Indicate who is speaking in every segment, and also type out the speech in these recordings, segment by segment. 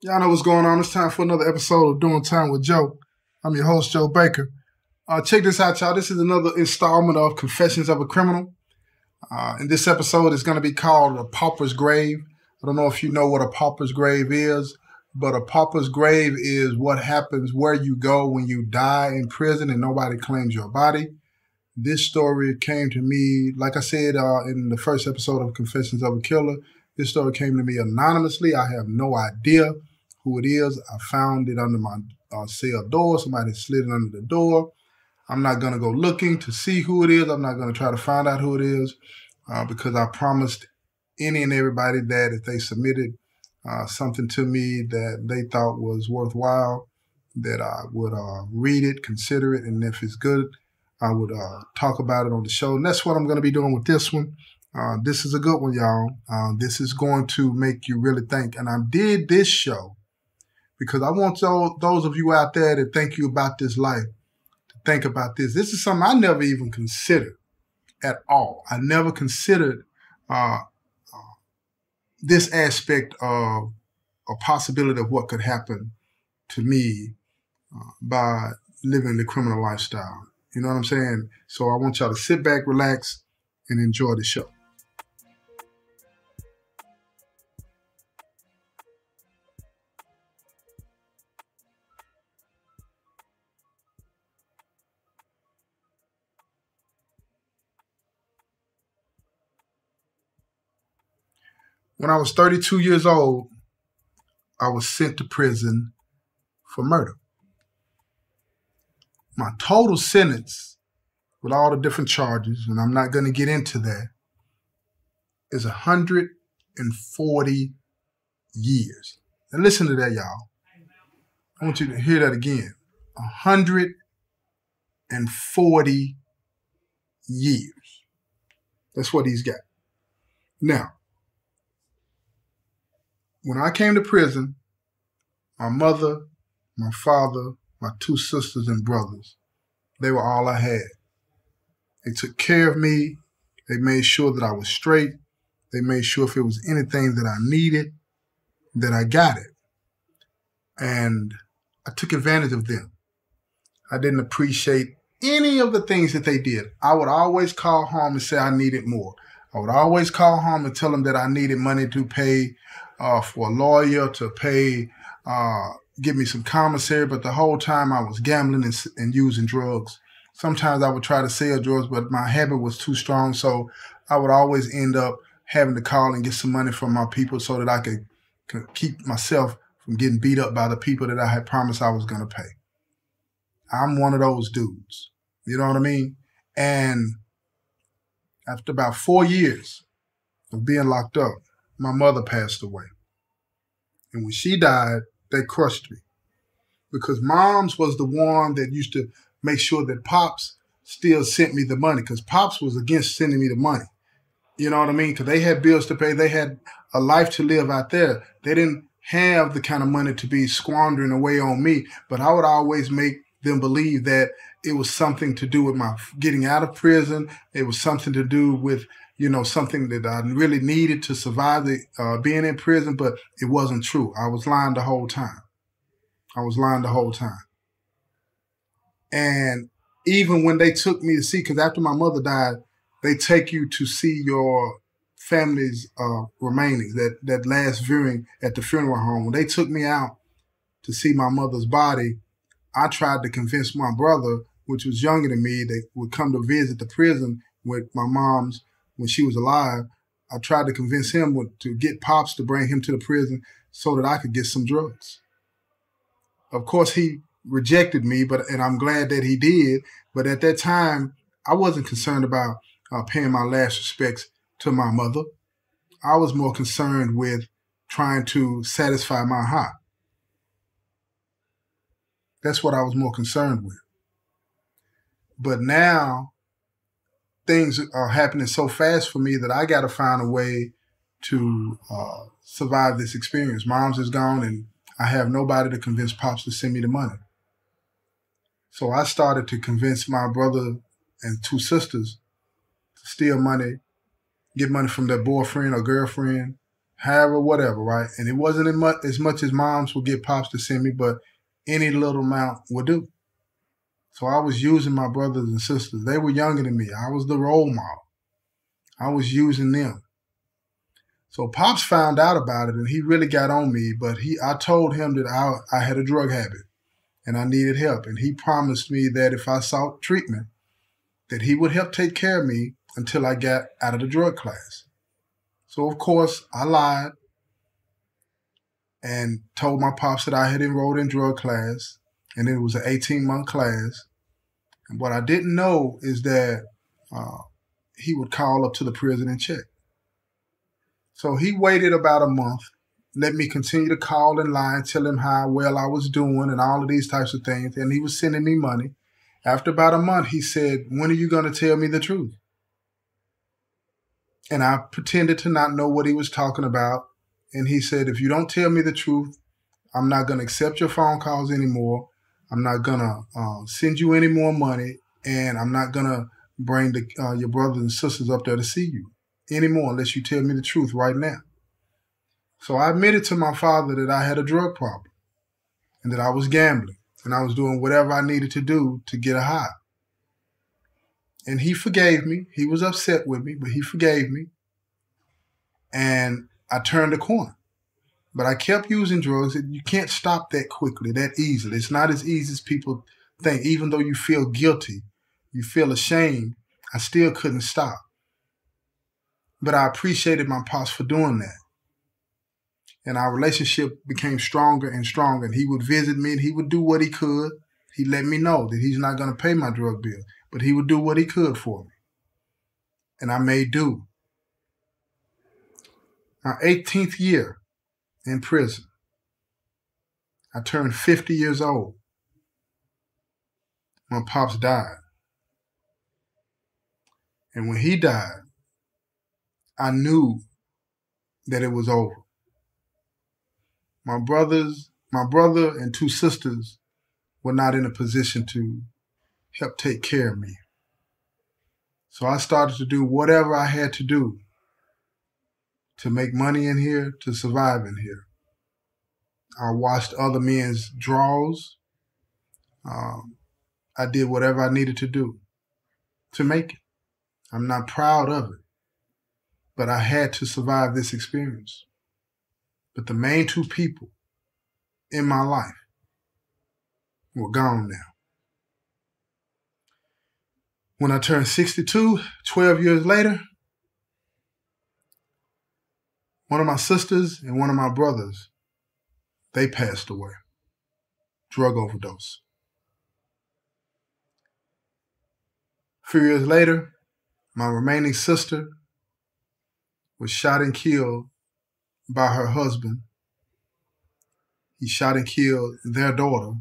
Speaker 1: Y'all know what's going on. It's time for another episode of Doing Time with Joe. I'm your host, Joe Baker. Check this out, y'all. This is another installment of Confessions of a Criminal. And this episode is going to be called A Pauper's Grave. I don't know if you know what a pauper's grave is, but a pauper's grave is what happens where you go when you die in prison and nobody claims your body. This story came to me, like I said in the first episode of Confessions of a Killer, this story came to me anonymously. I have no idea who it is. I found it under my cell door. Somebody slid it under the door. I'm not going to go looking to see who it is. I'm not going to try to find out who it is because I promised any and everybody that if they submitted something to me that they thought was worthwhile, that I would read it, consider it, and if it's good, I would talk about it on the show. And that's what I'm going to be doing with this one. This is a good one, y'all. This is going to make you really think. And I did this show because I want those of you out there that think you about this life to think about this. This is something I never even considered at all. I never considered this aspect of a possibility of what could happen to me by living the criminal lifestyle. You know what I'm saying? So I want y'all to sit back, relax, and enjoy the show. When I was 32 years old, I was sent to prison for murder. My total sentence, with all the different charges, and I'm not going to get into that, is 140 years. Now listen to that, y'all. I want you to hear that again. 140 years. That's what he's got. Now, when I came to prison, my mother, my father, my two sisters and brothers, they were all I had. They took care of me. They made sure that I was straight. They made sure if it was anything that I needed, that I got it. And I took advantage of them. I didn't appreciate any of the things that they did. I would always call home and say I needed more. I would always call home and tell them that I needed money to pay for a lawyer, to pay, give me some commissary, but the whole time I was gambling and using drugs. Sometimes I would try to sell drugs, but my habit was too strong, so I would always end up having to call and get some money from my people so that I could keep myself from getting beat up by the people that I had promised I was going to pay. I'm one of those dudes. You know what I mean? And after about 4 years of being locked up, my mother passed away. And when she died, they crushed me. Because Mom's was the one that used to make sure that Pops still sent me the money. Because Pops was against sending me the money. You know what I mean? Because they had bills to pay. They had a life to live out there. They didn't have the kind of money to be squandering away on me. But I would always make them believe that it was something to do with my getting out of prison. It was something to do with, you know, something that I really needed to survive being in prison, but it wasn't true. I was lying the whole time. And even when they took me to see, because after my mother died, they take you to see your family's remainings, that last viewing at the funeral home. When they took me out to see my mother's body, I tried to convince my brother, which was younger than me, that would come to visit the prison with my mom's when she was alive. I tried to convince him to get Pops to bring him to the prison so that I could get some drugs. Of course, he rejected me, and I'm glad that he did. But at that time, I wasn't concerned about paying my last respects to my mother. I was more concerned with trying to satisfy my heart. That's what I was more concerned with. But now things are happening so fast for me that I got to find a way to survive this experience. Mom's is gone and I have nobody to convince Pops to send me the money. So I started to convince my brother and two sisters to steal money, get money from their boyfriend or girlfriend, however, whatever, right? And it wasn't as much as moms would get Pops to send me, but any little amount would do. So I was using my brothers and sisters. They were younger than me. I was the role model. I was using them. So Pops found out about it, and he really got on me, but I told him that I had a drug habit and I needed help. And he promised me that if I sought treatment, that he would help take care of me until I got out of the drug class. So, of course, I lied and told my Pops that I had enrolled in drug class, and it was an 18-month class. And what I didn't know is that he would call up to the prison and check. So he waited about a month, let me continue to call and lie and tell him how well I was doing and all of these types of things. And he was sending me money. After about a month, he said, "When are you going to tell me the truth?" And I pretended to not know what he was talking about. And he said, "If you don't tell me the truth, I'm not going to accept your phone calls anymore. I'm not going to send you any more money. And I'm not going to bring your brothers and sisters up there to see you anymore unless you tell me the truth right now." So I admitted to my father that I had a drug problem and that I was gambling and I was doing whatever I needed to do to get a high. And he forgave me. He was upset with me, but he forgave me. And I turned a corner. But I kept using drugs. You can't stop that quickly, that easily. It's not as easy as people think. Even though you feel guilty, you feel ashamed, I still couldn't stop. But I appreciated my Pops for doing that. And our relationship became stronger and stronger. And he would visit me and he would do what he could. He let me know that he's not going to pay my drug bill, but he would do what he could for me. And I made do. My 18th year in prison, I turned 50 years old. My Pops died. And when he died, I knew that it was over. My brother and two sisters were not in a position to help take care of me. So I started to do whatever I had to do to make money in here, to survive in here. I washed other men's drawers. I did whatever I needed to do to make it. I'm not proud of it, but I had to survive this experience. But the main two people in my life were gone now. When I turned 62, 12 years later, one of my sisters and one of my brothers, they passed away. Drug overdose. A few years later, my remaining sister was shot and killed by her husband. He shot and killed their daughter.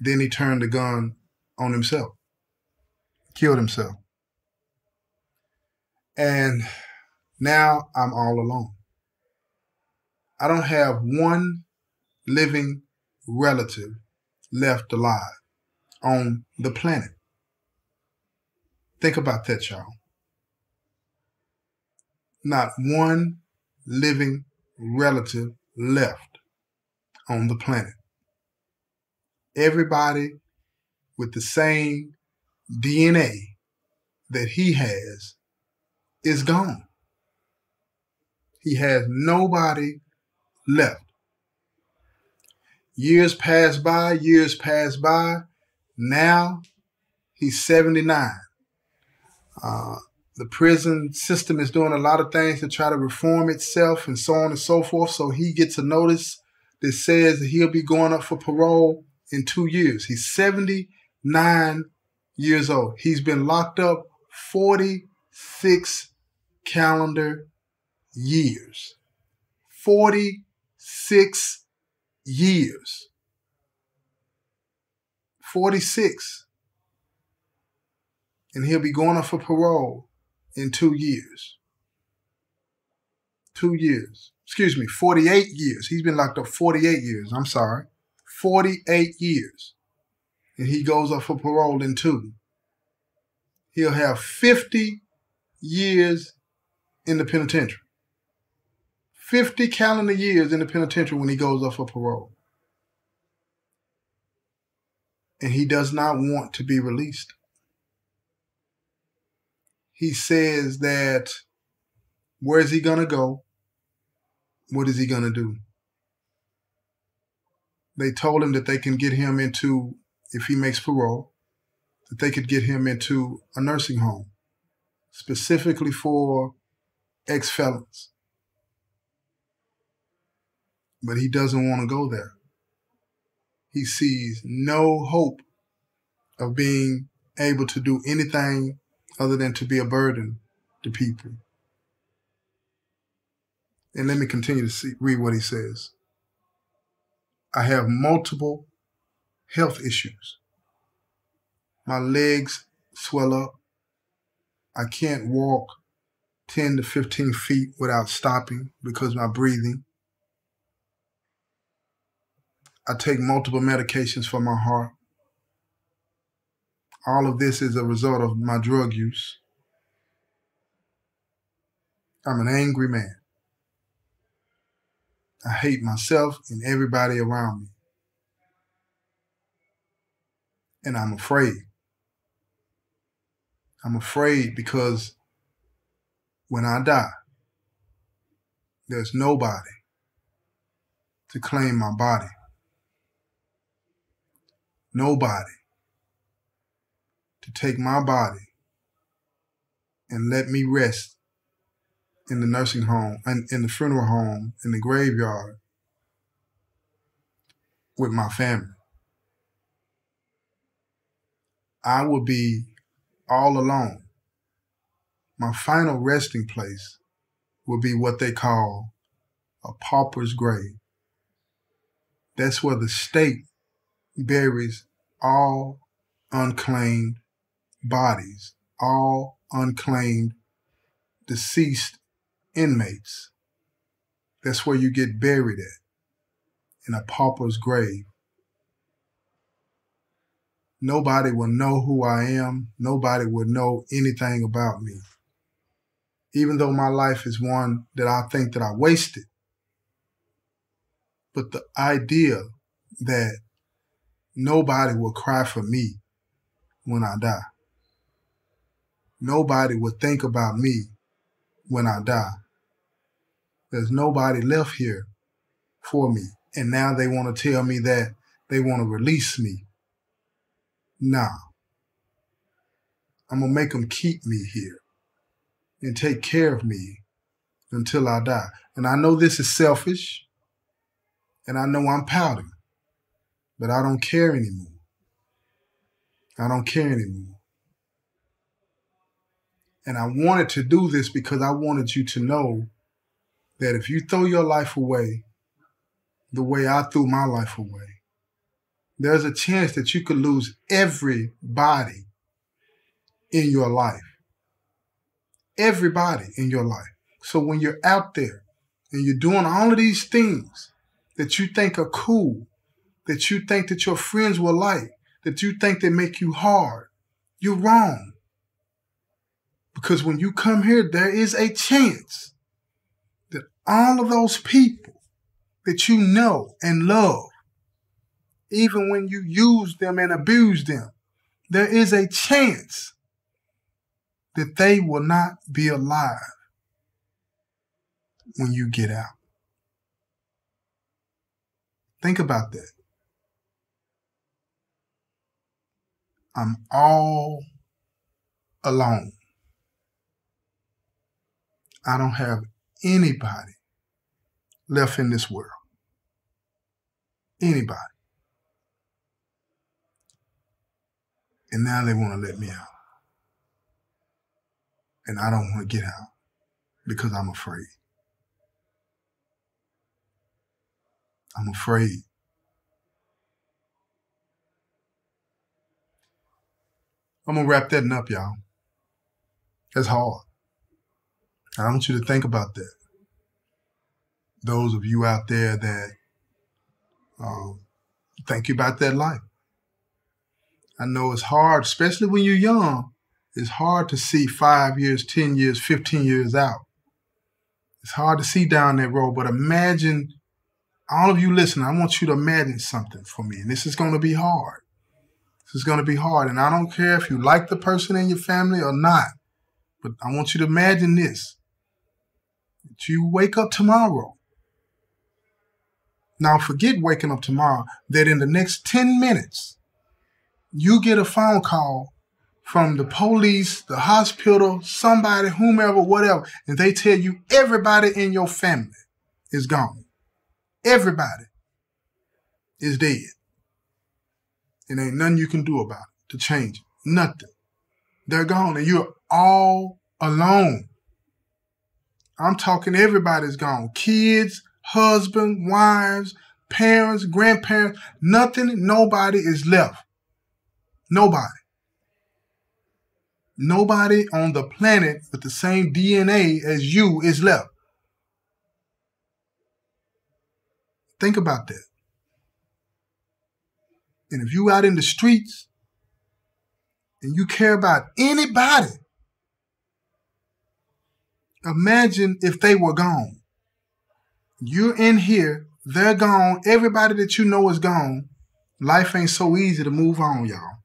Speaker 1: Then he turned the gun on himself, killed himself. And now I'm all alone. I don't have one living relative left alive on the planet. Think about that, y'all. Not one living relative left on the planet. Everybody with the same DNA that he has is gone. He has nobody left. Years pass by. Now he's 79. The prison system is doing a lot of things to try to reform itself and so on and so forth. So he gets a notice that says that he'll be going up for parole in 2 years. He's 79 years old. He's been locked up 46 calendar years. 46 years. 46. And he'll be going up for parole in 2 years. 2 years. Excuse me, 48 years. He's been locked up 48 years. I'm sorry. 48 years. And he goes up for parole in 2. He'll have 50 years in the penitentiary. 50 calendar years in the penitentiary when he goes up for parole. And he does not want to be released. He says that, where is he going to go? What is he going to do? They told him that they can get him into, if he makes parole, that they could get him into a nursing home, specifically for ex-felons. But he doesn't want to go there. He sees no hope of being able to do anything other than to be a burden to people. And let me continue to read what he says. I have multiple health issues. My legs swell up. I can't walk 10 to 15 feet without stopping because of my breathing. I take multiple medications for my heart. All of this is a result of my drug use. I'm an angry man. I hate myself and everybody around me. And I'm afraid. I'm afraid because when I die, there's nobody to claim my body. Nobody to take my body and let me rest in the nursing home, and in the funeral home, in the graveyard with my family. I will be all alone. My final resting place will be what they call a pauper's grave. That's where the state buries all unclaimed bodies, all unclaimed deceased inmates. That's where you get buried at, in a pauper's grave. Nobody will know who I am. Nobody will know anything about me. Even though my life is one that I think that I wasted. But the idea that nobody will cry for me when I die. Nobody will think about me when I die. There's nobody left here for me. And now they want to tell me that they want to release me. Nah. I'm going to make them keep me here and take care of me until I die. And I know this is selfish, and I know I'm pouting, but I don't care anymore. I don't care anymore. And I wanted to do this because I wanted you to know that if you throw your life away the way I threw my life away, there's a chance that you could lose everybody in your life. Everybody in your life. So when you're out there and you're doing all of these things that you think are cool, that you think that your friends will like, that you think they make you hard, you're wrong. Because when you come here, there is a chance that all of those people that you know and love, even when you use them and abuse them, there is a chance that they will not be alive when you get out. Think about that. I'm all alone. I don't have anybody left in this world. Anybody. And now they want to let me out. And I don't want to get out because I'm afraid. I'm afraid. I'm going to wrap that up, y'all. That's hard. I want you to think about that. Those of you out there that think about that life. I know it's hard, especially when you're young. It's hard to see 5 years, 10 years, 15 years out. It's hard to see down that road, but imagine, all of you listening, I want you to imagine something for me. And this is going to be hard. This is going to be hard. And I don't care if you like the person in your family or not, but I want you to imagine this. That you wake up tomorrow. Now, forget waking up tomorrow, that in the next 10 minutes, you get a phone call from the police, the hospital, somebody, whomever, whatever, and they tell you everybody in your family is gone. Everybody is dead. And ain't nothing you can do about it to change it. Nothing. They're gone and you're all alone. I'm talking everybody's gone. Kids, husband, wives, parents, grandparents, nothing, nobody is left. Nobody. Nobody on the planet with the same DNA as you is left. Think about that. And if you out in the streets and you care about anybody, imagine if they were gone. You're in here, they're gone, everybody that you know is gone. Life ain't so easy to move on, y'all.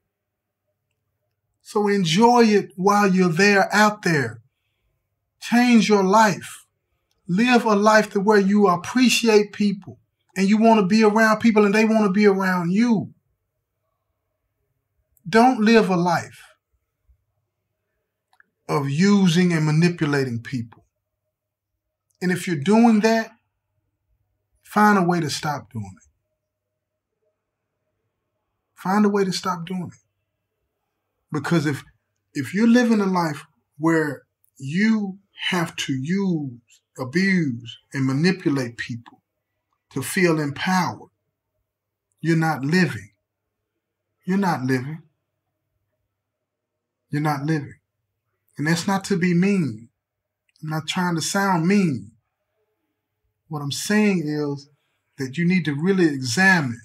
Speaker 1: So enjoy it while you're there, out there. Change your life. Live a life to where you appreciate people and you want to be around people and they want to be around you. Don't live a life of using and manipulating people. And if you're doing that, find a way to stop doing it. Find a way to stop doing it. Because if you're living a life where you have to use, abuse, and manipulate people to feel empowered, you're not living. You're not living. You're not living. And that's not to be mean. I'm not trying to sound mean. What I'm saying is that you need to really examine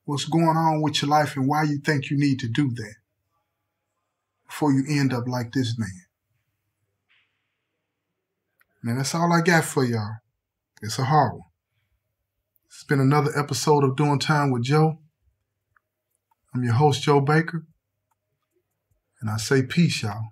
Speaker 1: what's going on with your life and why you think you need to do that before you end up like this man. Now, that's all I got for y'all. It's a hard one. It's been another episode of Doing Time with Joe. I'm your host, Joe Baker. And I say peace, y'all.